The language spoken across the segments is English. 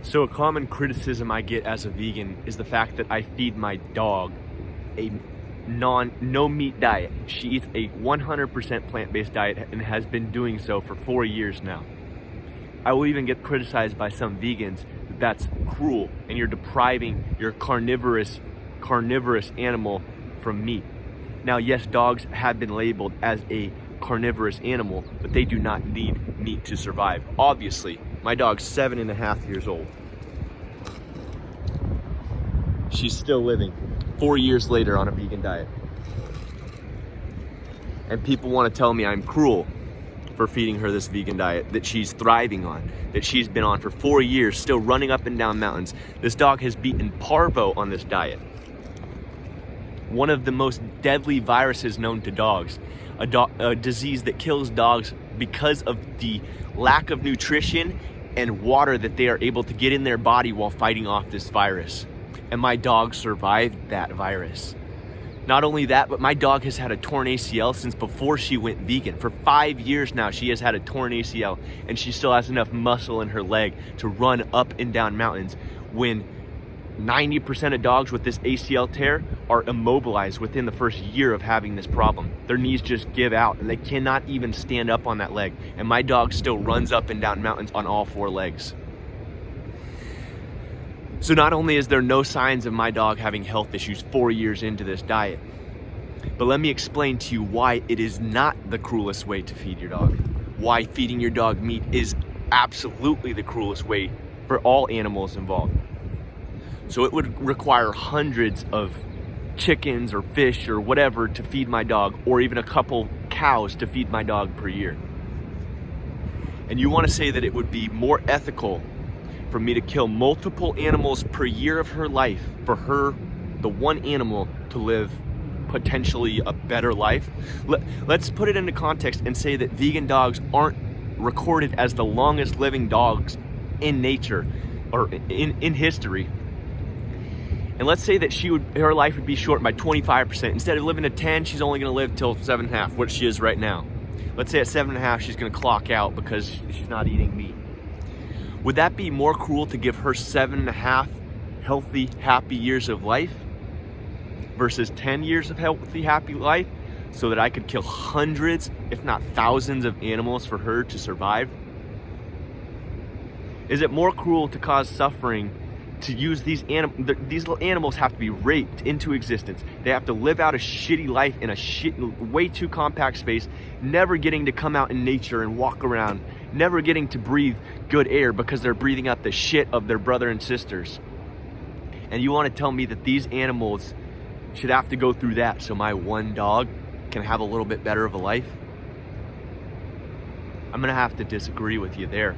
So a common criticism I get as a vegan is the fact that I feed my dog a no meat diet. She eats a 100% plant-based diet and has been doing so for 4 years now. I will even get criticized by some vegans that that's cruel and you're depriving your carnivorous animal from meat. Now, yes, dogs have been labeled as a carnivorous animal, but they do not need meat to survive. Obviously, my dog's 7.5 years old. She's still living 4 years later on a vegan diet. And people want to tell me I'm cruel for feeding her this vegan diet that she's thriving on, that she's been on for 4 years, still running up and down mountains. This dog has beaten parvo on this diet. One of the most deadly viruses known to dogs, a disease that kills dogs because of the lack of nutrition and water that they are able to get in their body while fighting off this virus. And my dog survived that virus. Not only that, but my dog has had a torn ACL since before she went vegan. For 5 years now, she has had a torn ACL, and she still has enough muscle in her leg to run up and down mountains when 90% of dogs with this ACL tear are immobilized within the first year of having this problem. Their knees just give out and they cannot even stand up on that leg. And my dog still runs up and down mountains on all 4 legs. So not only is there no signs of my dog having health issues 4 years into this diet, but let me explain to you why it is not the cruelest way to feed your dog. Why feeding your dog meat is absolutely the cruelest way for all animals involved. So it would require hundreds of chickens or fish or whatever to feed my dog, or even a couple cows to feed my dog per year. And you want to say that it would be more ethical for me to kill multiple animals per year of her life for her, the one animal, to live potentially a better life? Let's put it into context and say that vegan dogs aren't recorded as the longest living dogs in nature or in history. And let's say that her life would be shortened by 25%. Instead of living to 10, she's only gonna live till 7.5, what she is right now. Let's say at 7.5, she's gonna clock out because she's not eating meat. Would that be more cruel to give her 7.5 healthy, happy years of life versus 10 years of healthy, happy life so that I could kill hundreds, if not thousands of animals for her to survive? Is it more cruel to cause suffering to use these little animals have to be raped into existence. They have to live out a shitty life in a way too compact space, never getting to come out in nature and walk around, never getting to breathe good air because they're breathing out the shit of their brother and sisters. And you want to tell me that these animals should have to go through that so my one dog can have a little bit better of a life? I'm gonna have to disagree with you there.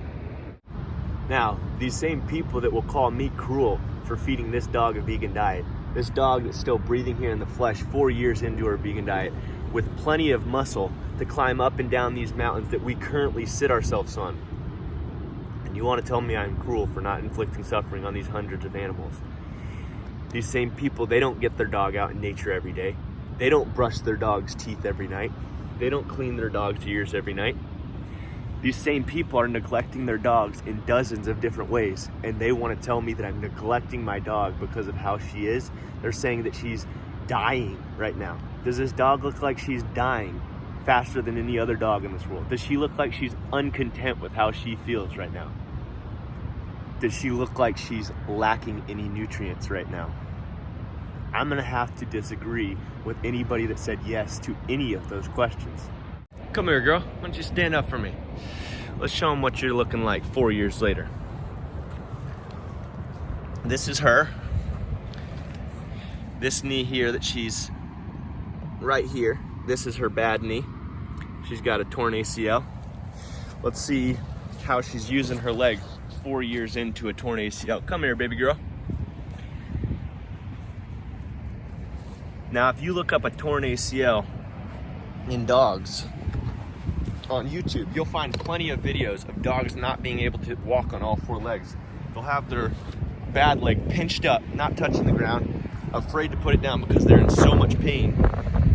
Now, these same people that will call me cruel for feeding this dog a vegan diet, this dog that's still breathing here in the flesh 4 years into her vegan diet, with plenty of muscle to climb up and down these mountains that we currently sit ourselves on. And you want to tell me I'm cruel for not inflicting suffering on these hundreds of animals. These same people, they don't get their dog out in nature every day. They don't brush their dog's teeth every night. They don't clean their dog's ears every night. These same people are neglecting their dogs in dozens of different ways, and they want to tell me that I'm neglecting my dog because of how she is. They're saying that she's dying right now. Does this dog look like she's dying faster than any other dog in this world? Does she look like she's uncontent with how she feels right now? Does she look like she's lacking any nutrients right now? I'm gonna have to disagree with anybody that said yes to any of those questions. Come here, girl. Why don't you stand up for me? Let's show them what you're looking like 4 years later. This is her. This knee here that she's right here, this is her bad knee. She's got a torn ACL. Let's see how she's using her leg 4 years into a torn ACL. Come here, baby girl. Now, if you look up a torn ACL in dogs on YouTube, you'll find plenty of videos of dogs not being able to walk on all 4 legs. They'll have their bad leg pinched up, not touching the ground, afraid to put it down because they're in so much pain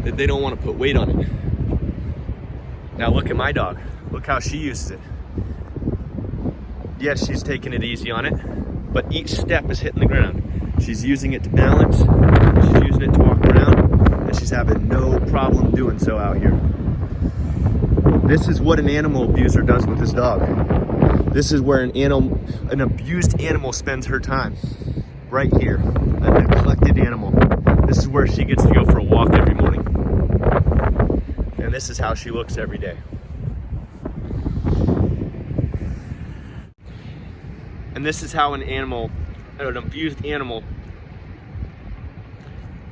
that they don't want to put weight on it. Now look at my dog. Look how she uses it. Yes, she's taking it easy on it, but each step is hitting the ground. She's using it to balance, she's using it to walk around, and she's having no problem doing so out here. This is what an animal abuser does with his dog. This is where an abused animal spends her time. Right here, a neglected animal. This is where she gets to go for a walk every morning. And this is how she looks every day. And this is how an abused animal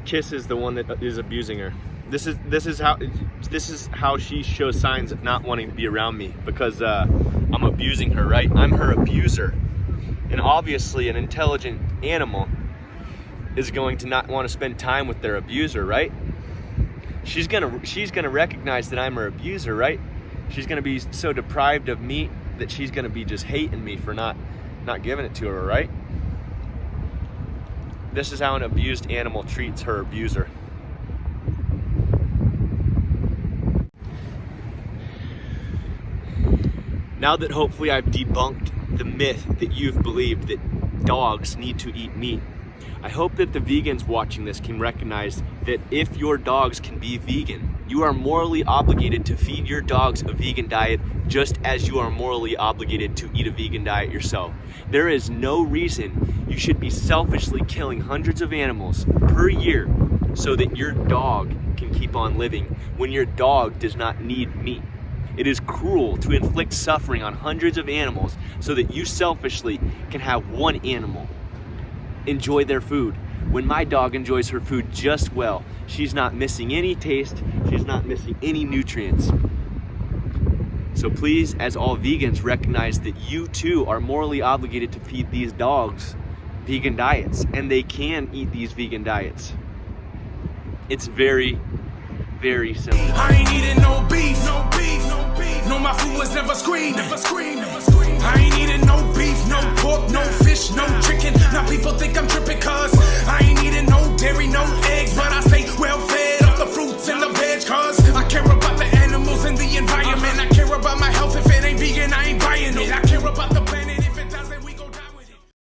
kisses the one that is abusing her. This is how she shows signs of not wanting to be around me, because I'm abusing her, right? I'm her abuser. And obviously an intelligent animal is going to not want to spend time with their abuser, right? She's gonna recognize that I'm her abuser, right? She's gonna be so deprived of meat that she's gonna be just hating me for not giving it to her, right? This is how an abused animal treats her abuser. Now that hopefully I've debunked the myth that you've believed that dogs need to eat meat, I hope that the vegans watching this can recognize that if your dogs can be vegan, you are morally obligated to feed your dogs a vegan diet just as you are morally obligated to eat a vegan diet yourself. There is no reason you should be selfishly killing hundreds of animals per year so that your dog can keep on living when your dog does not need meat. It is cruel to inflict suffering on hundreds of animals so that you selfishly can have one animal enjoy their food. When my dog enjoys her food just well, she's not missing any taste, she's not missing any nutrients. So please, as all vegans, recognize that you too are morally obligated to feed these dogs vegan diets, and they can eat these vegan diets. It's very, very simple. I ain't eating no beef, no beef, no beef. No, my food was never screened, never screened, never screened. I ain't eating no beef, no pork.